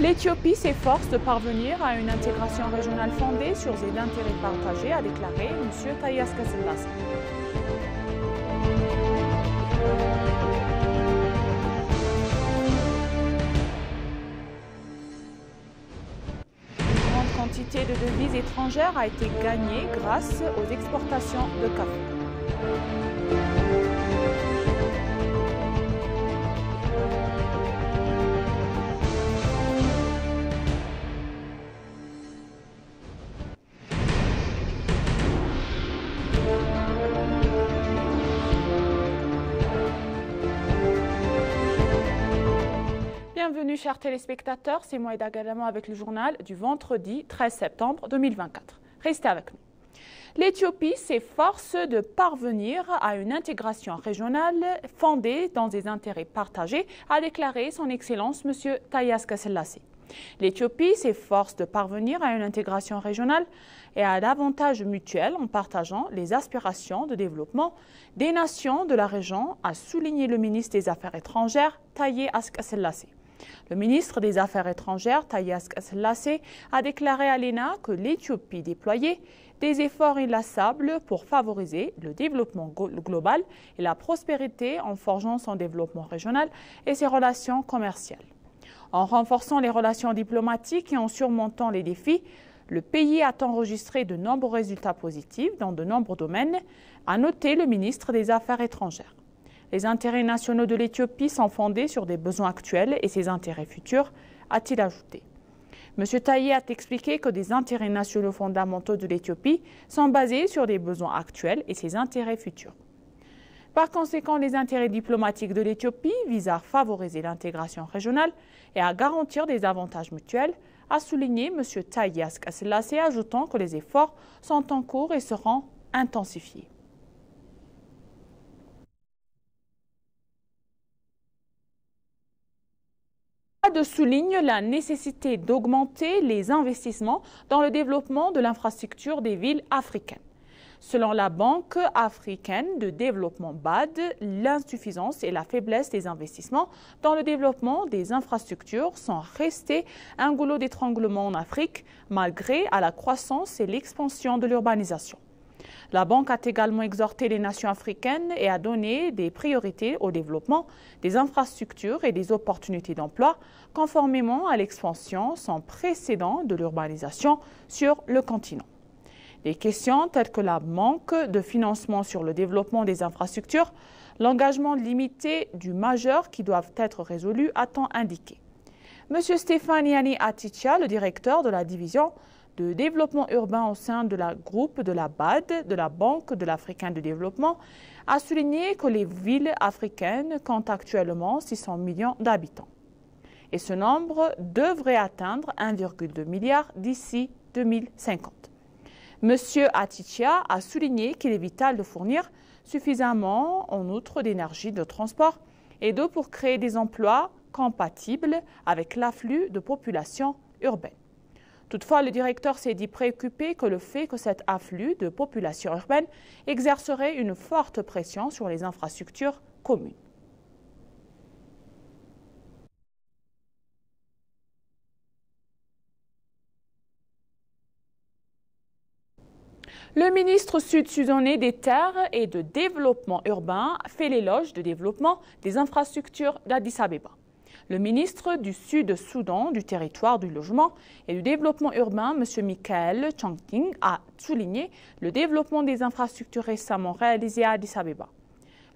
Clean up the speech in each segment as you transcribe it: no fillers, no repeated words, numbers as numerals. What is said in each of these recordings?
L'Éthiopie s'efforce de parvenir à une intégration régionale fondée sur des intérêts partagés, a déclaré M. Taye Asqe-Selassie. Une grande quantité de devises étrangères a été gagnée grâce aux exportations de café. Bienvenue chers téléspectateurs, c'est Moïda Gadamo avec le journal du vendredi 13 septembre 2024. Restez avec nous. L'Éthiopie s'efforce de parvenir à une intégration régionale fondée dans des intérêts partagés, a déclaré son Excellence M. Taye Asqe-Selassie. L'Éthiopie s'efforce de parvenir à une intégration régionale et à davantage mutuel en partageant les aspirations de développement des nations de la région, a souligné le ministre des Affaires étrangères Taye Asqe-Selassie. Le ministre des Affaires étrangères, Taye Asqe-Selassie, a déclaré à l'ENA que l'Éthiopie déployait des efforts inlassables pour favoriser le développement global et la prospérité en forgeant son développement régional et ses relations commerciales. En renforçant les relations diplomatiques et en surmontant les défis, le pays a enregistré de nombreux résultats positifs dans de nombreux domaines, a noté le ministre des Affaires étrangères. Les intérêts nationaux de l'Éthiopie sont fondés sur des besoins actuels et ses intérêts futurs, a-t-il ajouté. M. Taye a expliqué que des intérêts nationaux fondamentaux de l'Éthiopie sont basés sur des besoins actuels et ses intérêts futurs. Par conséquent, les intérêts diplomatiques de l'Éthiopie visent à favoriser l'intégration régionale et à garantir des avantages mutuels, a souligné M. Taye Asqe-Selassie, ajoutant que les efforts sont en cours et seront intensifiés. Souligne la nécessité d'augmenter les investissements dans le développement de l'infrastructure des villes africaines. Selon la Banque africaine de développement BAD, l'insuffisance et la faiblesse des investissements dans le développement des infrastructures sont restés un goulot d'étranglement en Afrique, malgré la croissance et l'expansion de l'urbanisation. La Banque a également exhorté les nations africaines et a donné des priorités au développement des infrastructures et des opportunités d'emploi, conformément à l'expansion sans précédent de l'urbanisation sur le continent. Des questions telles que la manque de financement sur le développement des infrastructures, l'engagement limité du majeur qui doivent être résolus, a-t-on indiqué. M. Stéphane Yani Atitia, le directeur de la division de développement urbain au sein de la groupe de la BAD, de la Banque de l'Africain de développement, a souligné que les villes africaines comptent actuellement 600 millions d'habitants. Et ce nombre devrait atteindre 1,2 milliard d'ici 2050. M. Atitia a souligné qu'il est vital de fournir suffisamment en outre d'énergie de transport et d'eau pour créer des emplois compatibles avec l'afflux de population urbaine. Toutefois, le directeur s'est dit préoccupé que le fait que cet afflux de population urbaine exercerait une forte pression sur les infrastructures communes. Le ministre sud-soudanais des Terres et de Développement urbain fait l'éloge du développement des infrastructures d'Addis Abeba. Le ministre du Sud-Soudan, du territoire, du logement et du développement urbain, M. Michael Changting, a souligné le développement des infrastructures récemment réalisées à Addis Abeba.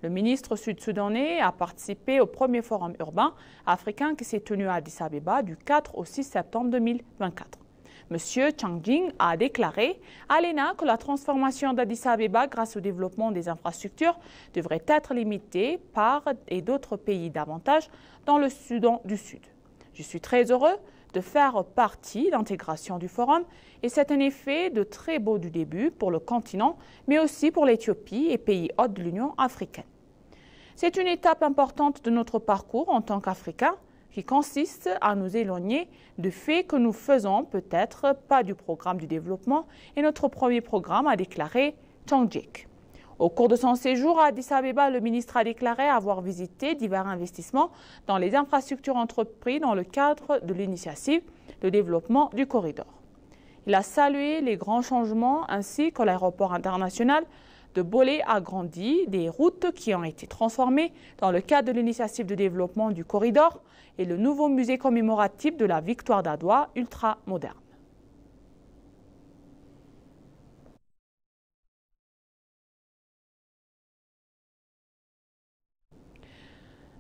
Le ministre sud-soudanais a participé au premier forum urbain africain qui s'est tenu à Addis Abeba du 4 au 6 septembre 2024. M. Changting a déclaré à l'ENA que la transformation d'Addis Abeba grâce au développement des infrastructures devrait être limitée par et d'autres pays davantage dans le Soudan du Sud. Je suis très heureux de faire partie d'intégration du forum et c'est un effet de très beau du début pour le continent, mais aussi pour l'Éthiopie et pays hôtes de l'Union africaine. C'est une étape importante de notre parcours en tant qu'Africains qui consiste à nous éloigner du fait que nous faisons peut-être pas du programme du développement et notre premier programme, a déclaré Changting. Au cours de son séjour à Addis Abeba, le ministre a déclaré avoir visité divers investissements dans les infrastructures entreprises dans le cadre de l'initiative de développement du corridor. Il a salué les grands changements ainsi que l'aéroport international de Bolé agrandi, des routes qui ont été transformées dans le cadre de l'initiative de développement du corridor et le nouveau musée commémoratif de la victoire d'Adwa ultra moderne.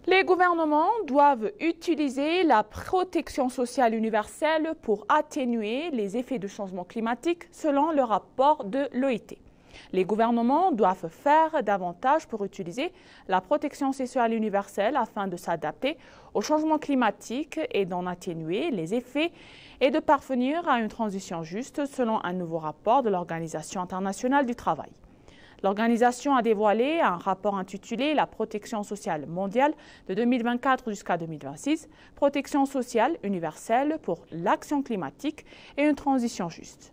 Les gouvernements doivent utiliser la protection sociale universelle pour atténuer les effets du changement climatique selon le rapport de l'OIT. Les gouvernements doivent faire davantage pour utiliser la protection sociale universelle afin de s'adapter au changement climatique et d'en atténuer les effets et de parvenir à une transition juste selon un nouveau rapport de l'Organisation internationale du travail. L'organisation a dévoilé un rapport intitulé « La protection sociale mondiale de 2024 jusqu'à 2026, protection sociale universelle pour l'action climatique et une transition juste ».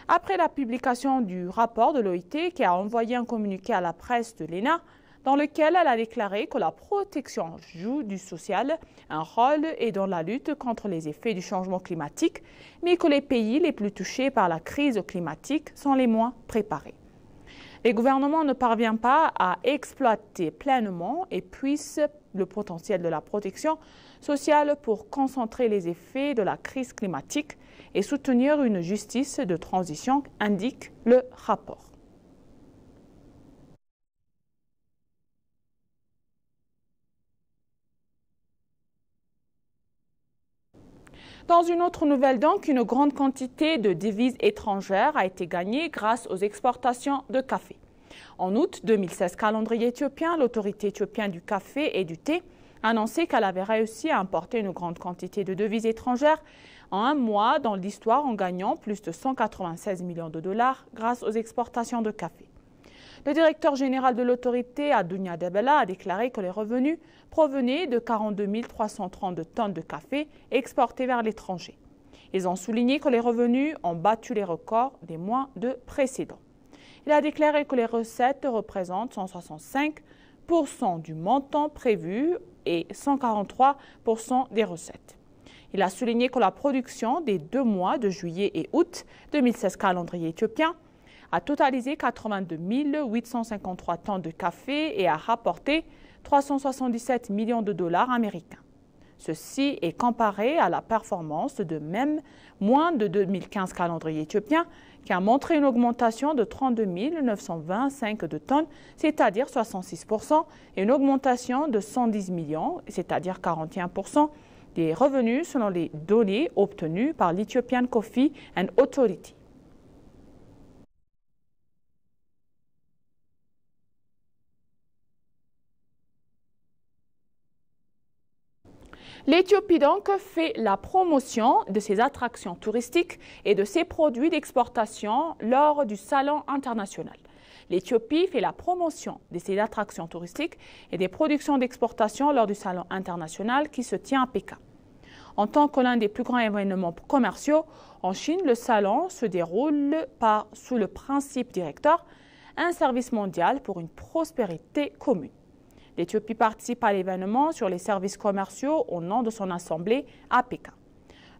Après la publication du rapport de l'OIT qui a envoyé un communiqué à la presse de l'ENA, dans lequel elle a déclaré que la protection joue du social un rôle et dans la lutte contre les effets du changement climatique, mais que les pays les plus touchés par la crise climatique sont les moins préparés. Les gouvernements ne parviennent pas à exploiter pleinement et puissent le potentiel de la protection sociale pour concentrer les effets de la crise climatique et soutenir une justice de transition, indique le rapport. Dans une autre nouvelle donc, une grande quantité de devises étrangères a été gagnée grâce aux exportations de café. En août 2016, calendrier éthiopien, l'autorité éthiopienne du café et du thé a annoncé qu'elle avait réussi à importer une grande quantité de devises étrangères en un mois dans l'histoire en gagnant plus de 196 millions de dollars grâce aux exportations de café. Le directeur général de l'autorité, Adunia Debela, a déclaré que les revenus provenaient de 42 332 tonnes de café exportées vers l'étranger. Ils ont souligné que les revenus ont battu les records des mois précédents. Il a déclaré que les recettes représentent 165% du montant prévu et 143% des recettes. Il a souligné que la production des 2 mois de juillet et août 2016 calendrier éthiopien a totalisé 82 853 tonnes de café et a rapporté 377 millions de dollars américains. Ceci est comparé à la performance de même mois de 2015 calendrier éthiopien qui a montré une augmentation de 32 925 de tonnes, c'est-à-dire 66%, et une augmentation de 110 millions, c'est-à-dire 41% des revenus selon les données obtenues par l'Ethiopian Coffee and Authority. L'Éthiopie donc fait la promotion de ses attractions touristiques et de ses produits d'exportation lors du Salon international. L'Éthiopie fait la promotion de ses attractions touristiques et des productions d'exportation lors du Salon international qui se tient à Pékin. En tant que l'un des plus grands événements commerciaux en Chine, le salon se déroule sous le principe directeur « Un service mondial pour une prospérité commune ». L'Éthiopie participe à l'événement sur les services commerciaux au nom de son assemblée à Pékin.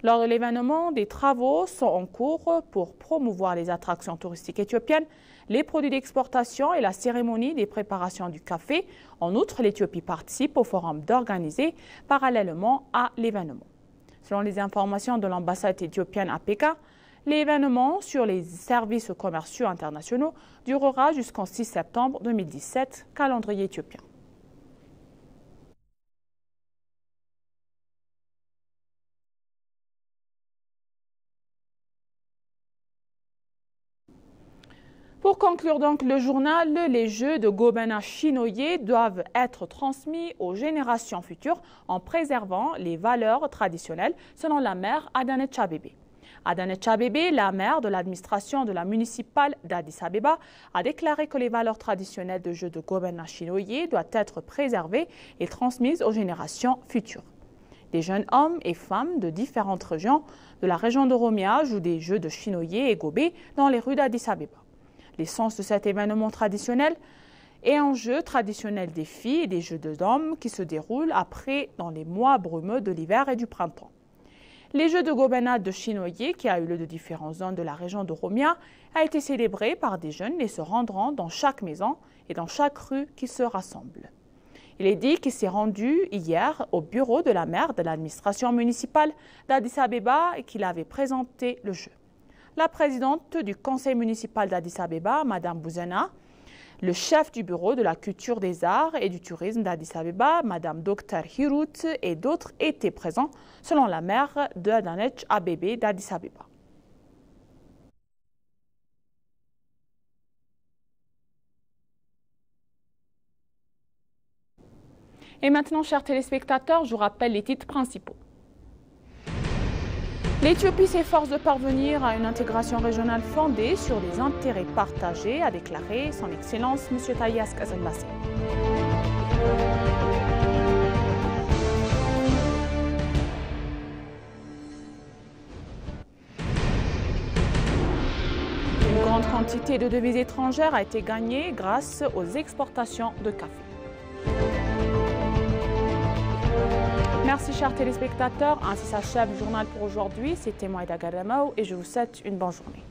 Lors de l'événement, des travaux sont en cours pour promouvoir les attractions touristiques éthiopiennes, les produits d'exportation et la cérémonie des préparations du café. En outre, l'Éthiopie participe au forum organisé parallèlement à l'événement. Selon les informations de l'ambassade éthiopienne à Pékin, l'événement sur les services commerciaux internationaux durera jusqu'au 6 septembre 2017, calendrier éthiopien. Pour conclure donc le journal, les jeux de Gobena Chinoye doivent être transmis aux générations futures en préservant les valeurs traditionnelles, selon la maire Adanecha Abebe. Adanecha Abebe, la maire de l'administration de la municipale d'Addis Abeba, a déclaré que les valeurs traditionnelles de jeux de Gobena Chinoye doivent être préservées et transmises aux générations futures. Des jeunes hommes et femmes de différentes régions de la région d'Oromia jouent des jeux de Chinoye et Gobé dans les rues d'Addis Abeba. L'essence de cet événement traditionnel est un jeu traditionnel des filles et des jeux d'hommes qui se déroulent après dans les mois brumeux de l'hiver et du printemps. Les jeux de gobelins de Chinoyer, qui a eu lieu de différentes zones de la région de Romia, a été célébré par des jeunes et se rendront dans chaque maison et dans chaque rue qui se rassemblent. Il est dit qu'il s'est rendu hier au bureau de la maire de l'administration municipale d'Addis Abeba et qu'il avait présenté le jeu. La présidente du conseil municipal d'Addis Abeba, Mme Bouzena, le chef du bureau de la culture des arts et du tourisme d'Addis Abeba, Mme Dr Hirut et d'autres étaient présents selon la maire de Adanej Abebe d'Addis Abeba. Et maintenant, chers téléspectateurs, je vous rappelle les titres principaux. L'Éthiopie s'efforce de parvenir à une intégration régionale fondée sur des intérêts partagés, a déclaré son Excellence M. Taye Asqaselassé. Une grande quantité de devises étrangères a été gagnée grâce aux exportations de café. Merci chers téléspectateurs, ainsi s'achève le journal pour aujourd'hui. C'était Moïda Garamao et je vous souhaite une bonne journée.